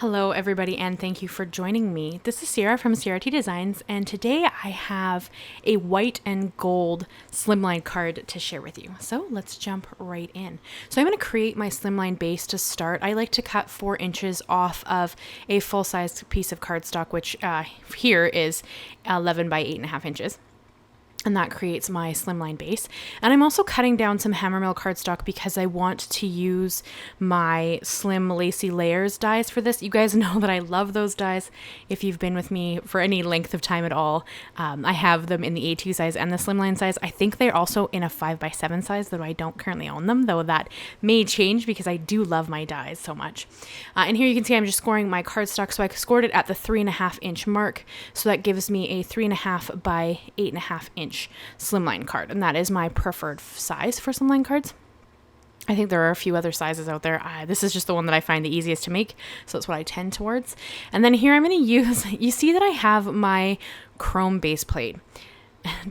Hello everybody and thank you for joining me. This is Ciara from Ciara Designs and today I have a white and gold slimline card to share with you. So let's jump right in. So I'm going to create my slimline base to start. I like to cut 4 inches off of a full-size piece of cardstock, which here is 11 by 8.5 inches. And that creates my slimline base. And I'm also cutting down some HammerMill cardstock because I want to use my slim Lacy layers dies for this. You guys know that I love those dies. If you've been with me for any length of time at all, I have them in the A2 size and the slimline size. I think they're also in a 5x7 size, though I don't currently own them, though that may change because I do love my dies so much. And here you can see I'm just scoring my cardstock. So I scored it at the 3.5 inch mark. So that gives me a 3.5 by 8.5 inch slimline card, and that is my preferred size for slimline cards. I think there are a few other sizes out there. This is just the one that I find the easiest to make, so that's what I tend towards. And then here I'm going to use, you see that I have my chrome base plate.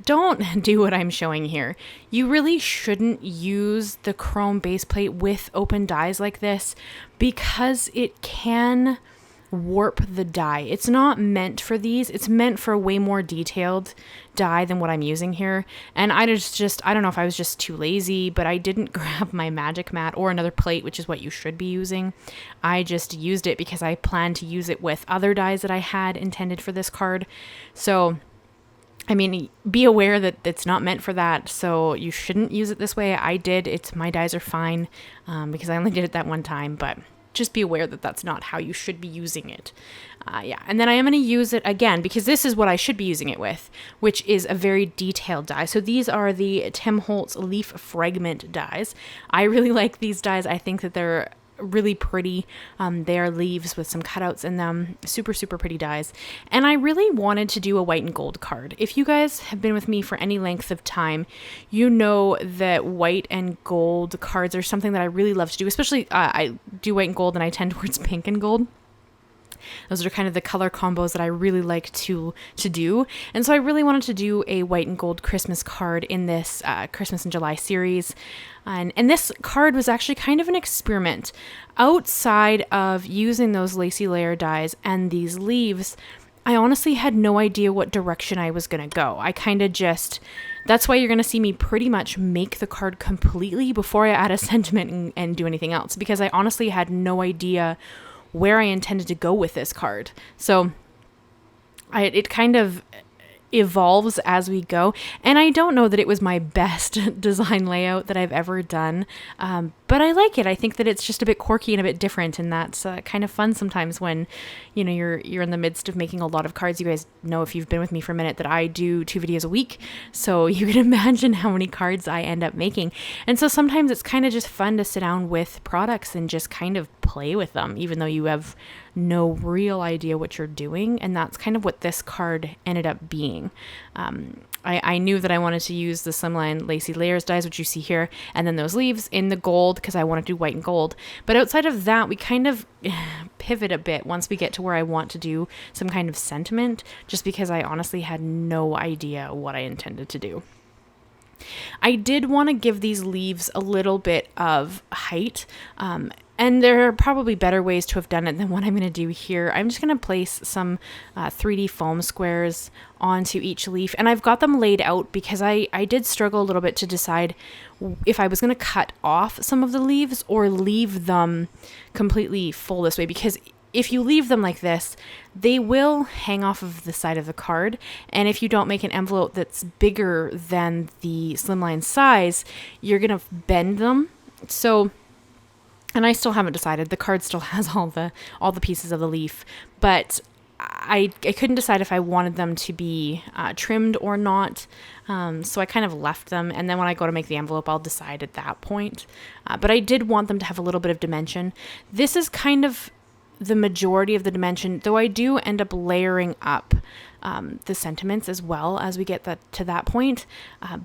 Don't do what I'm showing here. You really shouldn't use the chrome base plate with open dies like this because it can warp the die. It's not meant for these. It's meant for a way more detailed die than what I'm using here. And I don't know if I was just too lazy, but I didn't grab my magic mat or another plate, which is what you should be using. I just used it because I planned to use it with other dies that I had intended for this card. So I mean, be aware that it's not meant for that, so you shouldn't use it this way. I did. My dies are fine because I only did it that one time, but just be aware that that's not how you should be using it. And then I am going to use it again because this is what I should be using it with, which is a very detailed die. So these are the Tim Holtz Leaf Fragment dies. I really like these dies. I think that they're really pretty. They are leaves with some cutouts in them. Super, super pretty dies. And I really wanted to do a white and gold card. If you guys have been with me for any length of time, you know that white and gold cards are something that I really love to do. Especially I do white and gold and I tend towards pink and gold. Those are kind of the color combos that I really like to do. And so I really wanted to do a white and gold Christmas card in this Christmas in July series. And this card was actually kind of an experiment. Outside of using those lacy layer dies and these leaves, I honestly had no idea what direction I was going to go. I kind of that's why you're going to see me pretty much make the card completely before I add a sentiment and do anything else, because I honestly had no idea where I intended to go with this card. So it kind of evolves as we go. And I don't know that it was my best design layout that I've ever done, but I like it. I think that it's just a bit quirky and a bit different, and that's kind of fun sometimes when you're in the midst of making a lot of cards. You guys know, if you've been with me for a minute, that I do 2 videos a week, so you can imagine how many cards I end up making. And so sometimes it's kind of just fun to sit down with products and just kind of play with them, even though you have no real idea what you're doing. And that's kind of what this card ended up being. I knew that I wanted to use the Slimline Lacy Layers dies, which you see here, and then those leaves in the gold because I want to do white and gold. But outside of that, we kind of pivot a bit once we get to where I want to do some kind of sentiment, just because I honestly had no idea what I intended to do. I did want to give these leaves a little bit of height, and there are probably better ways to have done it than what I'm going to do here. I'm just going to place some 3D foam squares onto each leaf, and I've got them laid out because I did struggle a little bit to decide if I was going to cut off some of the leaves or leave them completely full this way, because if you leave them like this, they will hang off of the side of the card. And if you don't make an envelope that's bigger than the slimline size, you're going to bend them. So, and I still haven't decided. The card still has all the pieces of the leaf, but I couldn't decide if I wanted them to be trimmed or not. So I kind of left them. And then when I go to make the envelope, I'll decide at that point. But I did want them to have a little bit of dimension. This is kind of the majority of the dimension, though I do end up layering up the sentiments as well as we get to that point.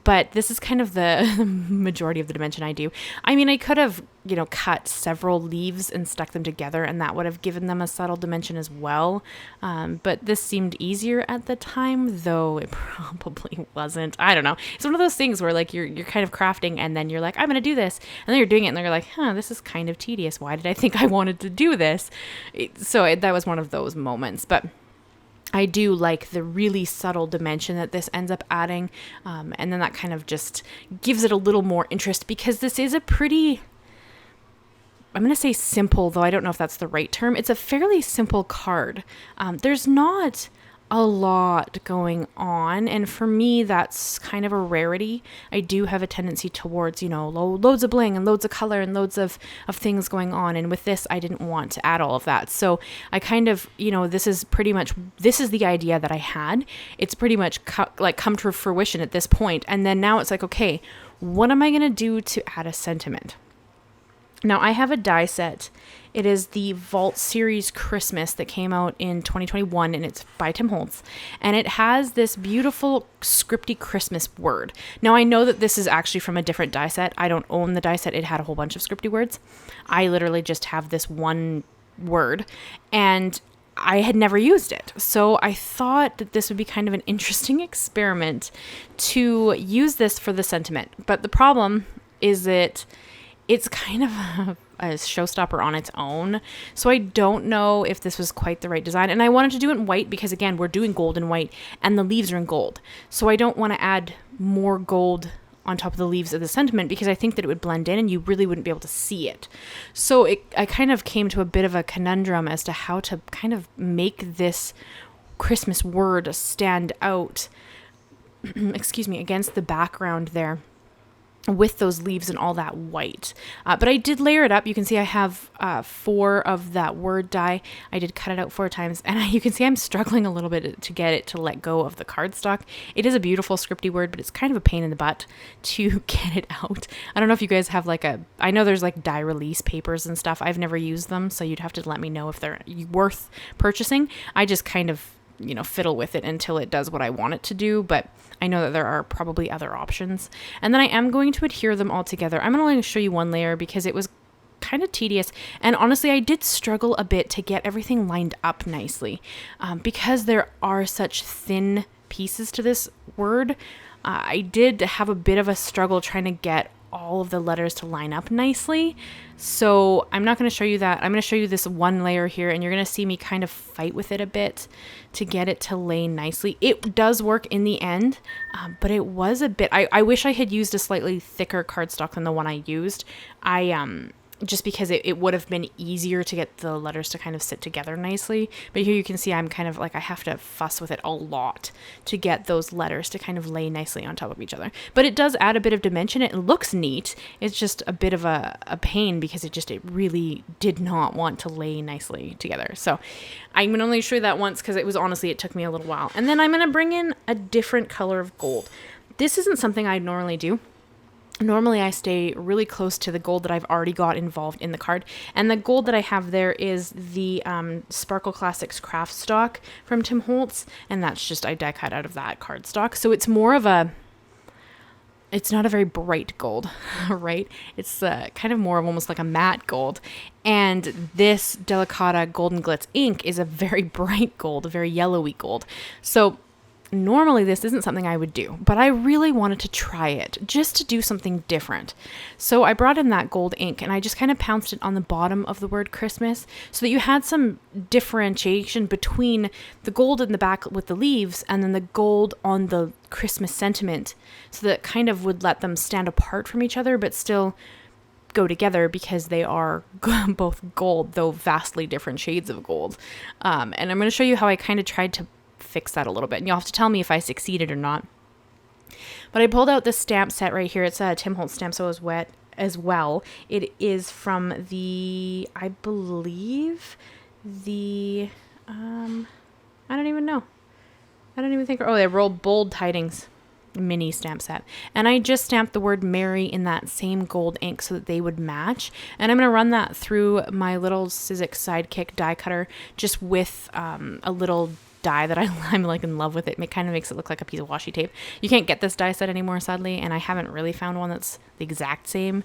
But this is kind of the majority of the dimension I do. I mean, I could have, cut several leaves and stuck them together, and that would have given them a subtle dimension as well. But this seemed easier at the time, though it probably wasn't. I don't know. It's one of those things where like you're kind of crafting, and then you're like, I'm going to do this. And then you're doing it, and then you're like, this is kind of tedious. Why did I think I wanted to do this? That was one of those moments. But I do like the really subtle dimension that this ends up adding. And then that kind of just gives it a little more interest, because this is a pretty, I'm going to say simple, though I don't know if that's the right term. It's a fairly simple card. There's not a lot going on, and for me that's kind of a rarity. I do have a tendency towards loads of bling and loads of color and loads of things going on, and with this I didn't want to add all of that. So I kind of this is the idea that I had. It's pretty much come to fruition at this point, and then now it's like, okay, what am I going to do to add a sentiment? Now I have a die set. It is the Vault Series Christmas that came out in 2021, and it's by Tim Holtz. And it has this beautiful scripty Christmas word. Now I know that this is actually from a different die set. I don't own the die set. It had a whole bunch of scripty words. I literally just have this one word, and I had never used it. So I thought that this would be kind of an interesting experiment to use this for the sentiment. But the problem is that it's kind of a showstopper on its own. So I don't know if this was quite the right design. And I wanted to do it in white because, again, we're doing gold and white, and the leaves are in gold. So I don't want to add more gold on top of the leaves of the sentiment, because I think that it would blend in and you really wouldn't be able to see it. So I kind of came to a bit of a conundrum as to how to kind of make this Christmas word stand out, against the background there, with those leaves and all that white. But I did layer it up. You can see I have 4 of that word die. I did cut it out 4 times, and you can see I'm struggling a little bit to get it to let go of the cardstock. It is a beautiful scripty word, but it's kind of a pain in the butt to get it out. I don't know if you guys have I know there's like die release papers and stuff. I've never used them, so you'd have to let me know if they're worth purchasing. I just kind of fiddle with it until it does what I want it to do, but I know that there are probably other options. And then I am going to adhere them all together. I'm going to show you one layer because it was kind of tedious, and honestly I did struggle a bit to get everything lined up nicely, because there are such thin pieces to this word. I did have a bit of a struggle trying to get all of the letters to line up nicely. So I'm not going to show you that. I'm going to show you this one layer here, and you're going to see me kind of fight with it a bit to get it to lay nicely. It does work in the end, but it was a bit, I wish I had used a slightly thicker cardstock than the one I used. Just because it would have been easier to get the letters to kind of sit together nicely. But here you can see I'm kind of like, I have to fuss with it a lot to get those letters to kind of lay nicely on top of each other. But it does add a bit of dimension. It looks neat. It's just a bit of a pain because it really did not want to lay nicely together. So I'm going to only show you that once because it took me a little while. And then I'm going to bring in a different color of gold. This isn't something I normally do. Normally I stay really close to the gold that I've already got involved in the card. And the gold that I have there is the Sparkle Classics Kraft-stock from Tim Holtz. And that's just, I die cut out of that cardstock. So it's more of it's not a very bright gold, right? It's kind of more of almost like a matte gold. And this Delicata Golden Glitz ink is a very bright gold, a very yellowy gold. So normally this isn't something I would do, but I really wanted to try it just to do something different. So I brought in that gold ink and I just kind of pounced it on the bottom of the word Christmas so that you had some differentiation between the gold in the back with the leaves and then the gold on the Christmas sentiment, so that kind of would let them stand apart from each other but still go together because they are both gold, though vastly different shades of gold. And I'm going to show you how I kind of tried to fix that a little bit, and you'll have to tell me if I succeeded or not. But I pulled out this stamp set right here. It's a Tim Holtz stamp, so it's wet as well. It is from the, I believe, the I don't even know. I don't even think. Oh, they rolled bold Tidings mini stamp set, and I just stamped the word Merry in that same gold ink so that they would match. And I'm going to run that through my little Sizzix Sidekick die cutter just with a little die that I'm like in love with it. It kind of makes it look like a piece of washi tape. You can't get this die set anymore, sadly, and I haven't really found one that's the exact same.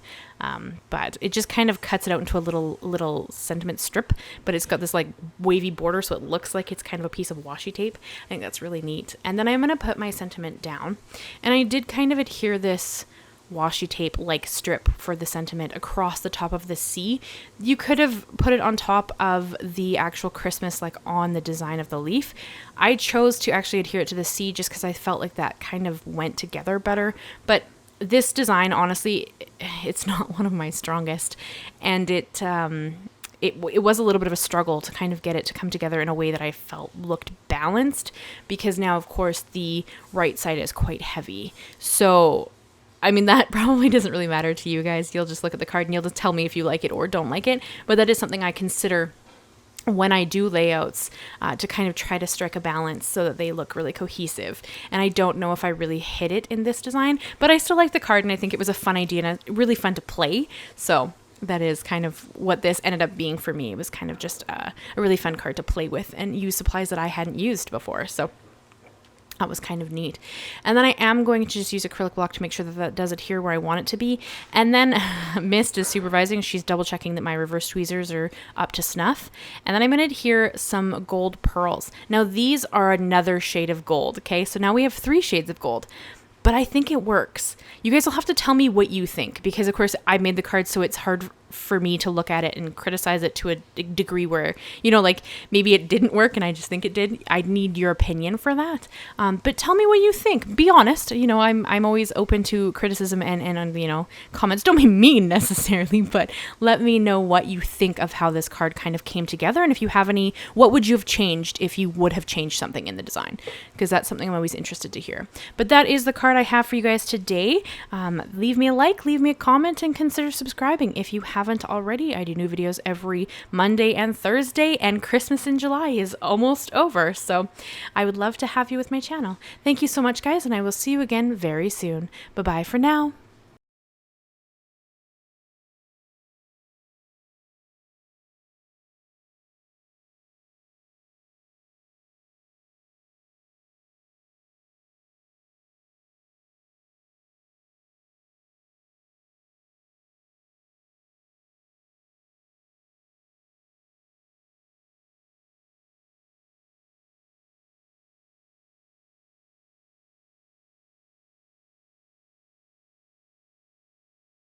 But it just kind of cuts it out into a little sentiment strip, but it's got this like wavy border, so it looks like it's kind of a piece of washi tape. I think that's really neat. And then I'm going to put my sentiment down, and I did kind of adhere this washi tape like strip for the sentiment across the top of the C. You could have put it on top of the actual Christmas, like on the design of the leaf. I chose to actually adhere it to the C just because I felt like that kind of went together better. But this design, honestly, it's not one of my strongest, and it was a little bit of a struggle to kind of get it to come together in a way that I felt looked balanced, because now, of course, the right side is quite heavy. So I mean, that probably doesn't really matter to you guys. You'll just look at the card and you'll just tell me if you like it or don't like it. But that is something I consider when I do layouts, to kind of try to strike a balance so that they look really cohesive. And I don't know if I really hit it in this design, but I still like the card, and I think it was a fun idea and really fun to play. So that is kind of what this ended up being for me. It was kind of just a really fun card to play with and use supplies that I hadn't used before. So that was kind of neat. And then I am going to just use acrylic block to make sure that that does adhere where I want it to be. And then Mist is supervising. She's double checking that my reverse tweezers are up to snuff. And then I'm going to adhere some gold pearls. Now these are another shade of gold. Okay, so now we have 3 shades of gold. But I think it works. You guys will have to tell me what you think, because of course I made the card so it's hard for me to look at it and criticize it to a degree where, you know, like maybe it didn't work and I just think it did. I need your opinion for that. But tell me what you think. Be honest. You know, I'm always open to criticism and you know, comments. Don't be mean necessarily, but let me know what you think of how this card kind of came together. And if you have any, what would you have changed if you would have changed something in the design? Because that's something I'm always interested to hear. But that is the card I have for you guys today. Leave me a like, leave me a comment, and consider subscribing if you haven't already. I do new videos every Monday and Thursday, and Christmas in July is almost over, so I would love to have you with my channel. Thank you so much, guys, and I will see you again very soon. Bye-bye for now.